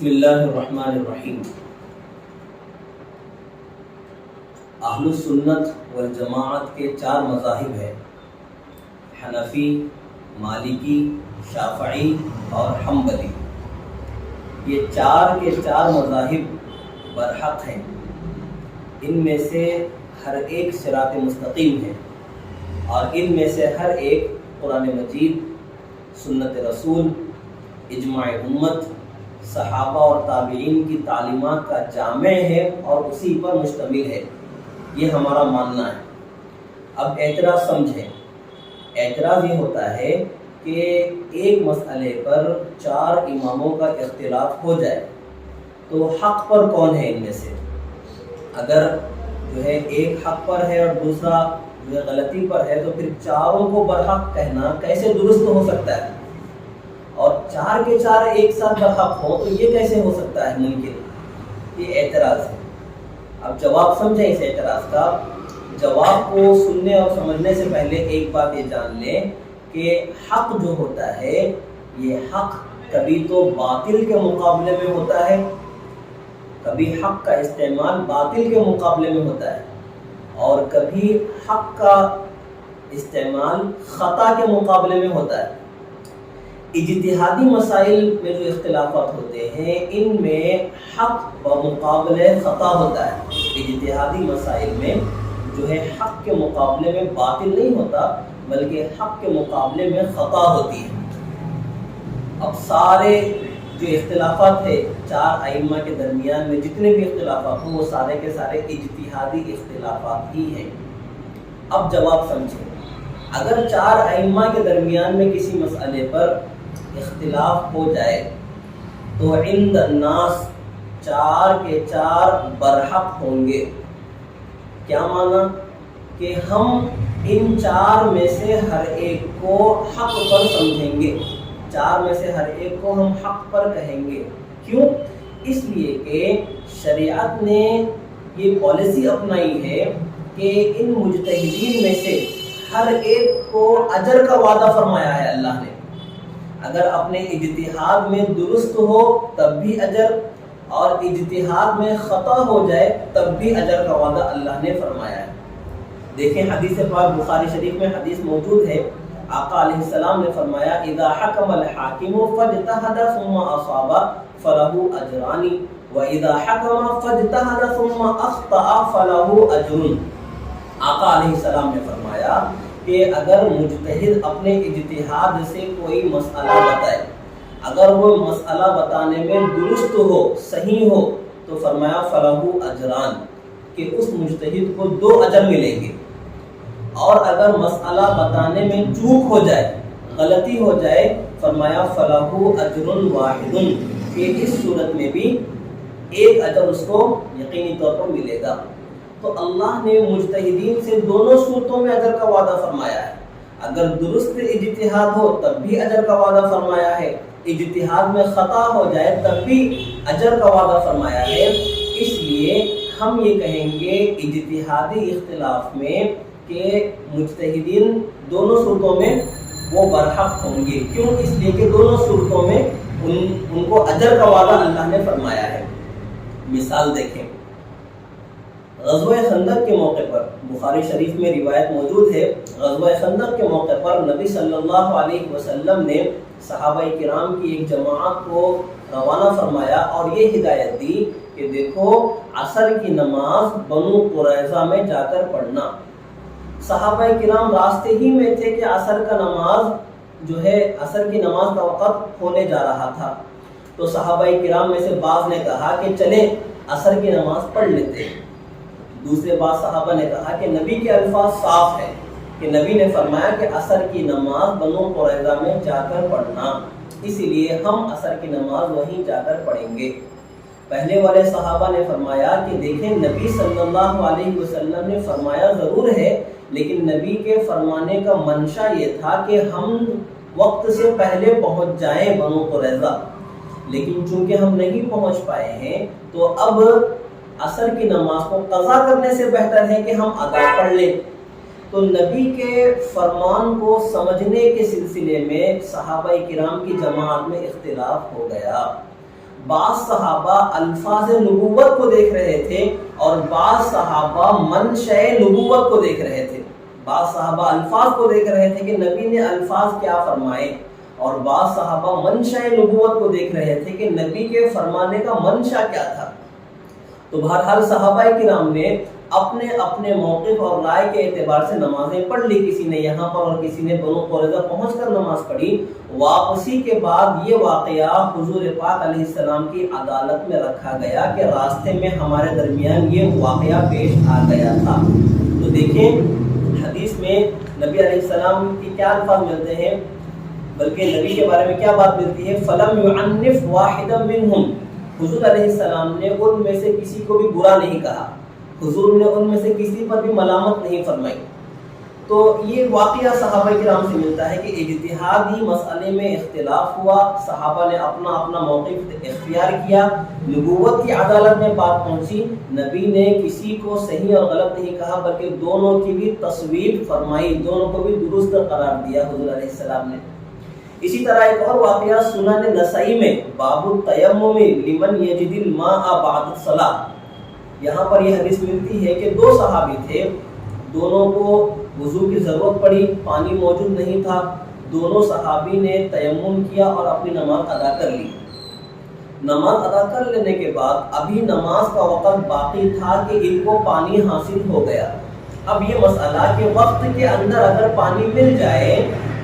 بسم اللہ الرحمن الرحیم۔ اہل السنت والجماعت کے 4 مذاہب ہیں: حنفی، مالکی، شافعی اور حنبلی۔ یہ 4 کے 4 مذاہب برحق ہیں۔ ان میں سے ہر ایک صراط مستقیم ہے اور ان میں سے ہر ایک قرآن مجید، سنت رسول، اجماع امت، صحابہ اور تابعین کی تعلیمات کا جامع ہے اور اسی پر مشتمل ہے۔ یہ ہمارا ماننا ہے۔ اب اعتراض سمجھیں۔ اعتراض یہ ہوتا ہے کہ ایک مسئلے پر 4 اماموں کا اختلاف ہو جائے تو حق پر کون ہے ان میں سے؟ اگر ایک حق پر ہے اور دوسرا غلطی پر ہے تو پھر 4 کو برحق کہنا کیسے درست ہو سکتا ہے؟ اور 4 کے 4 ایک ساتھ برحق ہو تو یہ کیسے ہو سکتا ہے ممکن؟ یہ اعتراض ہے۔ اب جواب سمجھیں اس اعتراض کا۔ جواب کو سننے اور سمجھنے سے پہلے ایک بات یہ جان لیں کہ حق جو ہوتا ہے، یہ حق کبھی تو باطل کے مقابلے میں ہوتا ہے، کبھی حق کا استعمال باطل کے مقابلے میں ہوتا ہے، اور کبھی حق کا استعمال خطا کے مقابلے میں ہوتا ہے۔ اجتہادی مسائل میں جو اختلافات ہوتے ہیں ان میں حق بمقابلے خطا ہوتا ہے۔ اجتہادی مسائل میں جو ہے حق کے مقابلے میں باطل نہیں ہوتا بلکہ حق کے مقابلے میں خطا ہوتی ہے۔ اب سارے جو اختلافات ہیں 4 ائمہ کے درمیان میں، جتنے بھی اختلافات ہوں وہ سارے کے سارے اجتہادی اختلافات ہی ہیں۔ اب جواب سمجھیں۔ اگر 4 ائمہ کے درمیان میں کسی مسئلے پر اختلاف ہو جائے تو عند الناس 4 کے 4 برحق ہوں گے۔ کیا معنی؟ کہ ہم ان 4 میں سے ہر ایک کو حق پر سمجھیں گے، 4 میں سے ہر ایک کو ہم حق پر کہیں گے۔ کیوں؟ اس لیے کہ شریعت نے یہ پالیسی اپنائی ہے کہ ان مجتہدین میں سے ہر ایک کو اجر کا وعدہ فرمایا ہے اللہ نے۔ اگر اپنے اجتہاد میں درست ہو تب بھی اجر، اور اجتہاد میں خطا ہو جائے تب بھی اجر کا وعدہ اللہ نے فرمایا ہے۔ دیکھیں حدیث پاک بخاری شریف میں حدیث موجود ہے، آقا علیہ السلام نے فرمایا اذا حکم الحاکم فاجتہد ثم اصاب فلہ اجران واذا حکم فاجتہد ثم اخطأ فلہ اجر۔ آقا علیہ السلام نے فرمایا کہ اگر مجتہد اپنے اجتہاد سے کوئی مسئلہ بتائے، اگر وہ مسئلہ بتانے میں درست ہو، صحیح ہو، تو فرمایا فلہ اجران، کہ اس مجتہد کو 2 اجر ملیں گے۔ اور اگر مسئلہ بتانے میں چوک ہو جائے، غلطی ہو جائے، فرمایا فلہ اجر واحد، کہ اس صورت میں بھی 1 اجر اس کو یقینی طور پر ملے گا۔ تو اللہ نے مجتہدین سے دونوں صورتوں میں اجر کا وعدہ فرمایا ہے۔ اگر درست اجتہاد ہو تب بھی اجر کا وعدہ فرمایا ہے، اجتہاد میں خطا ہو جائے تب بھی اجر کا وعدہ فرمایا ہے۔ اس لیے ہم یہ کہیں گے اجتہادی اختلاف میں کہ مجتہدین دونوں صورتوں میں وہ برحق ہوں گے۔ کیوں؟ اس لیے کہ دونوں صورتوں میں ان کو اجر کا وعدہ اللہ نے فرمایا ہے۔ مثال دیکھیں، غزوہ خندق کے موقع پر بخاری شریف میں روایت موجود ہے، غزوہ خندق کے موقع پر نبی صلی اللہ علیہ وسلم نے صحابہ کرام کی ایک جماعت کو روانہ فرمایا اور یہ ہدایت دی کہ دیکھو عصر کی نماز بنو قریظہ میں جا کر پڑھنا۔ صحابہ کرام راستے ہی میں تھے کہ عصر کا نماز عصر کی نماز کا وقت ہونے جا رہا تھا، تو صحابہ کرام میں سے بعض نے کہا کہ چلیں عصر کی نماز پڑھ لیتے ہیں۔ دوسرے بعض صحابہ نے کہا کہ نبی کے الفاظ صاف ہیں کہ نبی نے فرمایا کہ عصر کی نماز بنو قریظہ میں جا کر پڑھنا، اسی لیے ہم عصر کی نماز وہیں جا کر پڑھیں گے۔ پہلے والے صحابہ نے فرمایا کہ دیکھیں نبی صلی اللہ علیہ وسلم نے فرمایا ضرور ہے، لیکن نبی کے فرمانے کا منشا یہ تھا کہ ہم وقت سے پہلے پہنچ جائیں بنو قریظہ، لیکن چونکہ ہم نہیں پہنچ پائے ہیں تو اب عصر کی نماز کو قضا کرنے سے بہتر ہے کہ ہم ادا پڑھ لیں۔ تو نبی کے فرمان کو سمجھنے کے سلسلے میں صحابہ کرام کی جماعت میں اختلاف ہو گیا۔ بعض صحابہ الفاظ نبوت کو دیکھ رہے تھے اور بعض صحابہ منشأ نبوت کو دیکھ رہے تھے. بعض صحابہ الفاظ کو دیکھ رہے تھے کہ نبی نے الفاظ کیا فرمائے، اور بعض صحابہ منشأ نبوت کو دیکھ رہے تھے کہ نبی کے فرمانے کا منشا کیا تھا. تو بہرحال صحابہ کرام نے اپنے اپنے موقف اور رائے کے اعتبار سے نمازیں پڑھ لی. کسی نے یہاں پر اور کسی نے بنو قریظہ پہنچ کر نماز پڑھی. واپسی کے بعد یہ واقعہ حضور پاک علیہ السلام کی عدالت میں رکھا گیا کہ راستے میں ہمارے درمیان یہ واقعہ پیش آ گیا تھا. تو دیکھیں حدیث میں نبی علیہ السلام کی کیا الفاظ ملتے ہیں، بلکہ نبی کے بارے میں کیا بات ملتی ہے، فَلَمْ يُعَنِّفْ وَاحِدًا مِّنْهُمْ. حضور علیہ السلام نے ان میں سے کسی کو بھی برا نہیں کہا، حضور نے ان میں سے کسی پر بھی ملامت نہیں فرمائی. تو یہ واقعہ صحابہ کرام سے ملتا ہے کہ اجتہادی مسئلے میں اختلاف ہوا، صحابہ نے اپنا اپنا موقف اختیار کیا، نبوت کی عدالت میں بات پہنچی، نبی نے کسی کو صحیح اور غلط نہیں کہا بلکہ دونوں کی بھی تصویب فرمائی، دونوں کو بھی درست قرار دیا حضور علیہ السلام نے. اسی طرح ایک اور واقعہ سنن نسائی میں باب التیمم لمن یجد الماء بعد الصلاۃ. یہاں پر یہ حدیث ملتی ہے کہ دو صحابی تھے، دونوں کو وضو کی ضرورت پڑی، پانی موجود نہیں تھا، دونوں صحابی نے تیمم کیا اور اپنی نماز ادا کر لی. نماز ادا کر لینے کے بعد ابھی نماز کا وقت باقی تھا کہ ان کو پانی حاصل ہو گیا. اب یہ مسئلہ کہ وقت کے اندر اگر پانی مل جائے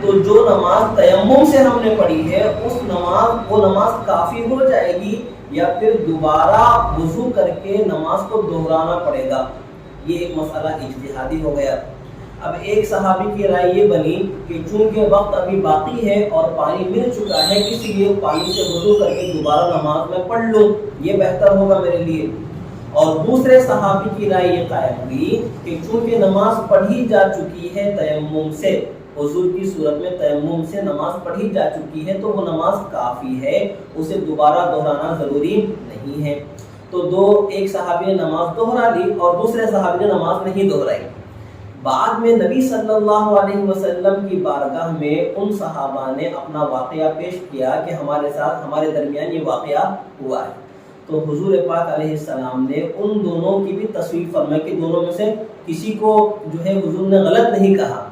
تو جو نماز تیمم سے ہم نے پڑھی ہے وہ نماز کافی ہو جائے گی یا پھر دوبارہ وضو کر کے نماز کو دہرانا پڑے گا. یہ ایک مسئلہ اجتہادی ہو گیا. اب ایک صحابی کی رائے یہ بنی کہ چونکہ وقت ابھی باقی ہے اور پانی مل چکا ہے، اس لیے پانی سے وضو کر کے دوبارہ نماز میں پڑھ لوں، یہ بہتر ہوگا میرے لیے. اور دوسرے صحابی کی رائے یہ قائم ہوئی کہ چونکہ نماز پڑھی جا چکی ہے تیمم سے، حضور کی صورت میں تیمم سے نماز پڑھی جا چکی ہے تو وہ نماز کافی ہے، اسے دوبارہ دہرانا ضروری نہیں ہے. تو ایک صحابی نے نماز دہرا لی اور دوسرے صحابی نے نماز نہیں دہرائی. بعد میں نبی صلی اللہ علیہ وسلم کی بارگاہ میں ان صحابہ نے اپنا واقعہ پیش کیا کہ ہمارے ساتھ ہمارے درمیان یہ واقعہ ہوا ہے. تو حضور پاک علیہ السلام نے ان دونوں کی بھی تصویب فرمائی کہ دونوں میں سے کسی کو جو ہے حضور نے غلط نہیں کہا.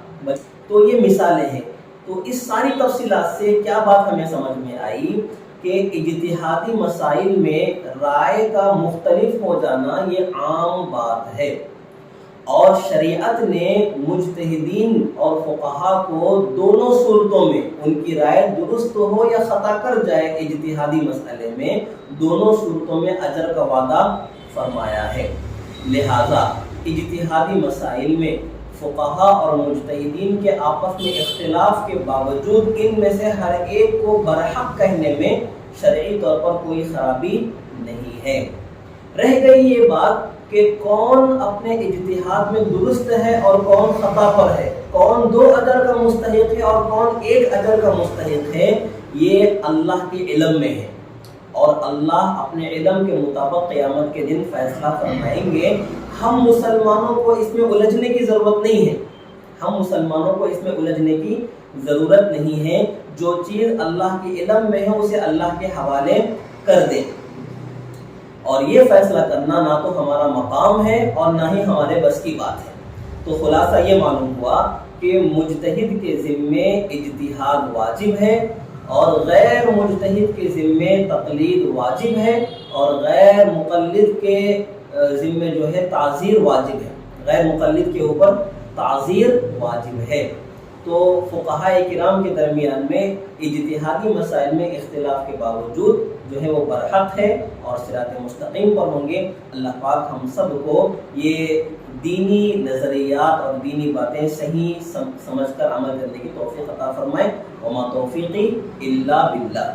تو یہ مثالیں ہیں. تو اس ساری تفصیلات سے کیا بات ہمیں سمجھ میں آئی کہ اجتہادی مسائل میں رائے کا مختلف ہو جانا یہ عام بات ہے، اور شریعت نے مجتہدین اور فقہا کو دونوں صورتوں میں ان کی رائے درست ہو یا خطا کر جائے اجتہادی مسئلے میں، دونوں صورتوں میں اجر کا وعدہ فرمایا ہے. لہذا اجتہادی مسائل میں فقہا اور مجتہدین کے آپس میں اختلاف کے باوجود ان میں سے ہر ایک کو برحق کہنے میں شرعی طور پر کوئی خرابی نہیں ہے. رہ گئی یہ بات کہ کون اپنے اجتہاد میں درست ہے اور کون خطا پر ہے، کون 2 اجر کا مستحق ہے اور کون 1 اجر کا مستحق ہے. یہ اللہ کے علم میں ہے اور اللہ اپنے علم کے مطابق قیامت کے دن فیصلہ فرمائیں گے. ہم مسلمانوں کو اس میں الجھنے کی ضرورت نہیں ہے، ہم مسلمانوں کو اس میں الجھنے کی ضرورت نہیں ہے. جو چیز اللہ کے علم میں ہے اسے اللہ کے حوالے کر دیں، اور یہ فیصلہ کرنا نہ تو ہمارا مقام ہے اور نہ ہی ہمارے بس کی بات ہے. تو خلاصہ یہ معلوم ہوا کہ مجتہد کے ذمے اجتہاد واجب ہے اور غیر مجتہد کے ذمے تقلید واجب ہے، اور غیر مقلد کے ذمے جو ہے تعزیر واجب ہے، غیر مقلد کے اوپر تعزیر واجب ہے. تو فقہاء کرام کے درمیان میں اجتہادی مسائل میں اختلاف کے باوجود جو ہے وہ برحق ہے اور صراط مستقیم پر ہوں گے. اللہ پاک ہم سب کو یہ دینی نظریات اور دینی باتیں صحیح سمجھ کر عمل کرنے کی توفیق عطا فرمائے. وما توفیقی الا باللہ.